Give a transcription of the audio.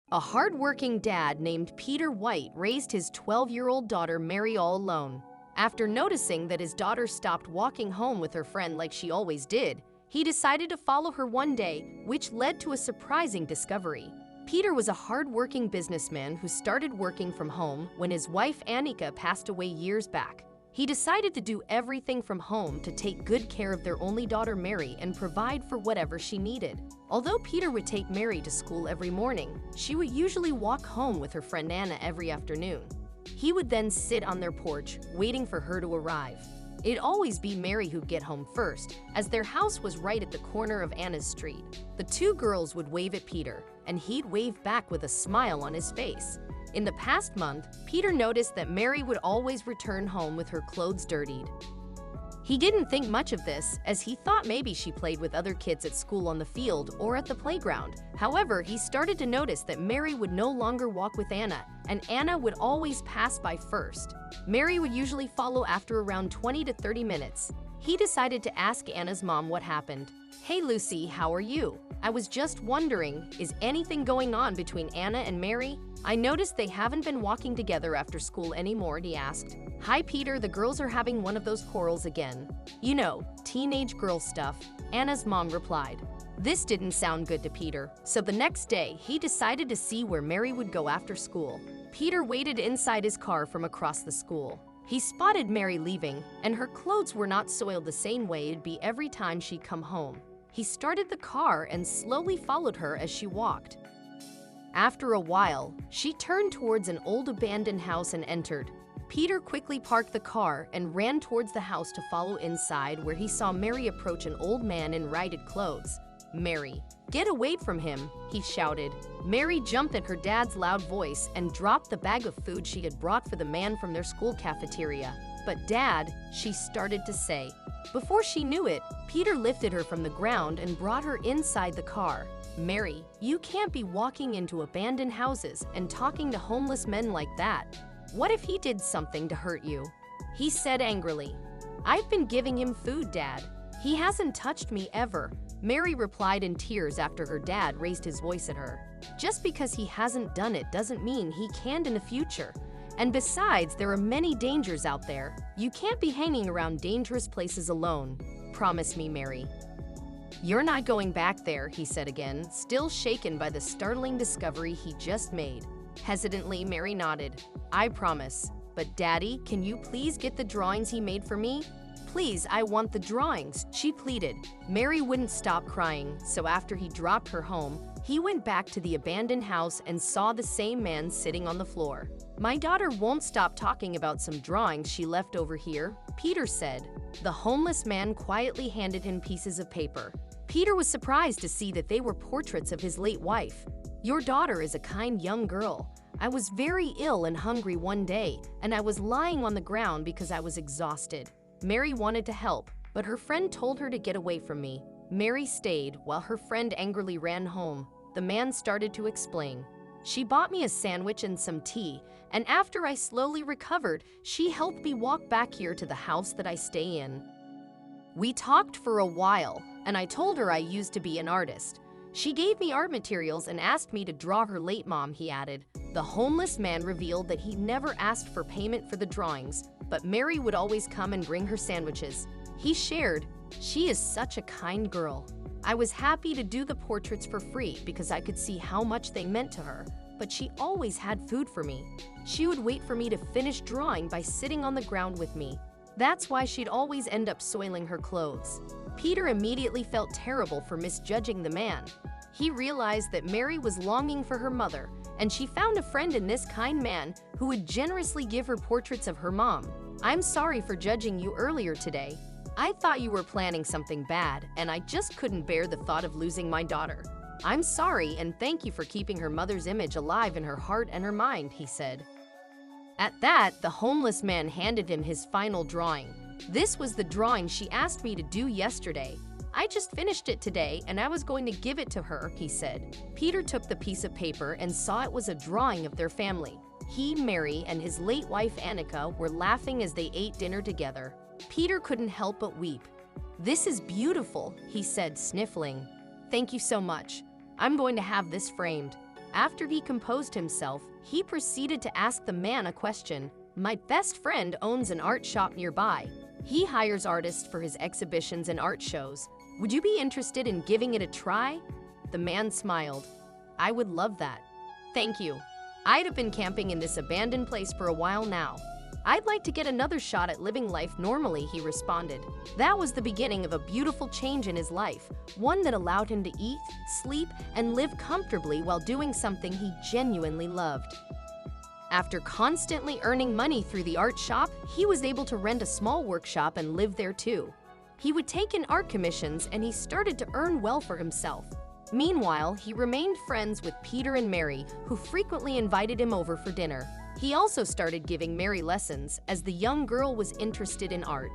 A hard-working dad named Peter White raised his 12-year-old daughter Mary all alone. After noticing that his daughter stopped walking home with her friend like she always did, he decided to follow her one day, which led to a surprising discovery. Peter was a hard-working businessman who started working from home when his wife Annika passed away years back. He decided to do everything from home to take good care of their only daughter Mary and provide for whatever she needed. Although Peter would take Mary to school every morning, she would usually walk home with her friend Anna every afternoon. He would then sit on their porch, waiting for her to arrive. It'd always be Mary who'd get home first, as their house was right at the corner of Anna's street. The two girls would wave at Peter, and he'd wave back with a smile on his face. In the past month, Peter noticed that Mary would always return home with her clothes dirtied. He didn't think much of this, as he thought maybe she played with other kids at school on the field or at the playground. However, he started to notice that Mary would no longer walk with Anna, and Anna would always pass by first. Mary would usually follow after around 20 to 30 minutes. He decided to ask Anna's mom what happened. "Hey Lucy, how are you? I was just wondering, is anything going on between Anna and Mary? I noticed they haven't been walking together after school anymore," he asked. "Hi Peter, the girls are having one of those quarrels again. You know, teenage girl stuff," Anna's mom replied. This didn't sound good to Peter, so the next day he decided to see where Mary would go after school. Peter waited inside his car from across the school. He spotted Mary leaving, and her clothes were not soiled the same way it'd be every time she'd come home. He started the car and slowly followed her as she walked. After a while, she turned towards an old abandoned house and entered. Peter quickly parked the car and ran towards the house to follow inside, where he saw Mary approach an old man in ragged clothes. "Mary, get away from him," he shouted. Mary jumped at her dad's loud voice and dropped the bag of food she had brought for the man from their school cafeteria. "But Dad," she started to say. Before she knew it, Peter lifted her from the ground and brought her inside the car. "Mary, you can't be walking into abandoned houses and talking to homeless men like that. What if he did something to hurt you?" he said angrily. "I've been giving him food, Dad. He hasn't touched me ever," Mary replied in tears after her dad raised his voice at her. "Just because he hasn't done it doesn't mean he can't in the future. And besides, there are many dangers out there. You can't be hanging around dangerous places alone. Promise me, Mary." "You're not going back there," he said again, still shaken by the startling discovery he just made. Hesitantly, Mary nodded. "I promise. But Daddy, can you please get the drawings he made for me? Please, I want the drawings," she pleaded. Mary wouldn't stop crying, so after he dropped her home, he went back to the abandoned house and saw the same man sitting on the floor. "My daughter won't stop talking about some drawings she left over here," Peter said. The homeless man quietly handed him pieces of paper. Peter was surprised to see that they were portraits of his late wife. "Your daughter is a kind young girl. I was very ill and hungry one day, and I was lying on the ground because I was exhausted. Mary wanted to help, but her friend told her to get away from me. Mary stayed while her friend angrily ran home." The man started to explain. "She bought me a sandwich and some tea, and after I slowly recovered, she helped me walk back here to the house that I stay in. We talked for a while, and I told her I used to be an artist. She gave me art materials and asked me to draw her late mom," he added. The homeless man revealed that he never asked for payment for the drawings, but Mary would always come and bring her sandwiches. He shared, "She is such a kind girl. I was happy to do the portraits for free because I could see how much they meant to her, but she always had food for me. She would wait for me to finish drawing by sitting on the ground with me. That's why she'd always end up soiling her clothes." Peter immediately felt terrible for misjudging the man. He realized that Mary was longing for her mother, and she found a friend in this kind man who would generously give her portraits of her mom. "I'm sorry for judging you earlier today. I thought you were planning something bad, and I just couldn't bear the thought of losing my daughter. I'm sorry, and thank you for keeping her mother's image alive in her heart and her mind," he said. At that, the homeless man handed him his final drawing. "This was the drawing she asked me to do yesterday. I just finished it today, and I was going to give it to her," he said. Peter took the piece of paper and saw it was a drawing of their family. He, Mary, and his late wife Annika were laughing as they ate dinner together. Peter couldn't help but weep. "This is beautiful," he said, sniffling. "Thank you so much. I'm going to have this framed." After he composed himself, he proceeded to ask the man a question. My best friend owns an art shop nearby. He hires artists for his exhibitions and art shows. Would you be interested in giving it a try? The man smiled. I would love that. Thank you. I'd have been camping in this abandoned place for a while now. I'd like to get another shot at living life normally, he responded. That was the beginning of a beautiful change in his life, one that allowed him to eat, sleep, and live comfortably while doing something he genuinely loved. After constantly earning money through the art shop, he was able to rent a small workshop and live there too. He would take in art commissions and he started to earn well for himself. Meanwhile, he remained friends with Peter and Mary, who frequently invited him over for dinner. He also started giving Mary lessons, as the young girl was interested in art.